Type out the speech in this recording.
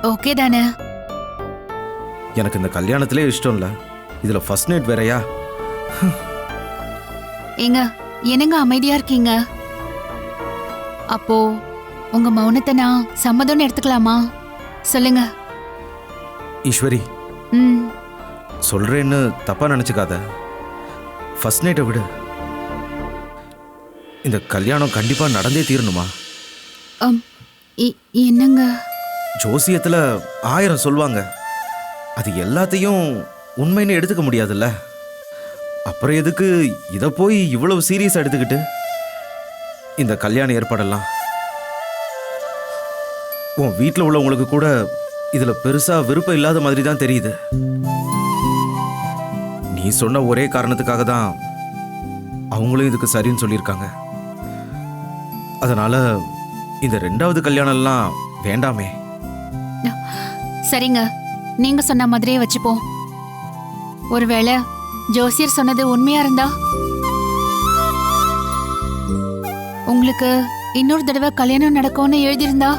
Okay தானே? எனக்கு இந்த கல்யாணத்திலே இஷ்டம் இல்லை, இதுல ஃபர்ஸ்ட் நைட் வேறயா? ஏங்க, என்னங்க அமைதியா இருக்கீங்க? அப்போ உங்க மௌனத்தை நான் சம்மதம்னு எடுத்துக்கலாமா? சொல்லுங்க. ஈஸ்வரி, ம். சொல்றேன்னு தப்பா நினைச்சுக்காத. ஃபர்ஸ்ட் நைட்டை விடு, இந்த கல்யாணம் கண்டிப்பா நடந்தே தீரணுமா? என்னங்க? ஜோசியத்துல 1000 சொல்வாங்க, அது எல்லாத்தையும் உண்மைன்னு எடுத்துக்க முடியாதுல்ல. அப்புறம் எதுக்கு இதை போய் இவ்வளவு சீரியஸா எடுத்துக்கிட்டு இந்த கல்யாண ஏற்பாடெல்லாம்? உன் வீட்டில் உள்ளவங்களுக்கு கூட இதுல பெருசா விருப்பம் இல்லாத மாதிரி தான் தெரியுது. நீ சொன்ன ஒரே காரணத்துக்காக தான் அவங்களும் இதுக்கு சரின்னு சொல்லியிருக்காங்க. அதனால இந்த 2வது கல்யாணம்லாம் வேண்டாமே. சரிங்க, நீங்க சொன்ன மாதிரியே வச்சுப்போம். ஒருவேளை ஜோசியர் சொன்னது உண்மையா இருந்தா, உங்களுக்கு இன்னொரு தடவை கல்யாணம் நடக்கும்னு எழுதியிருந்தா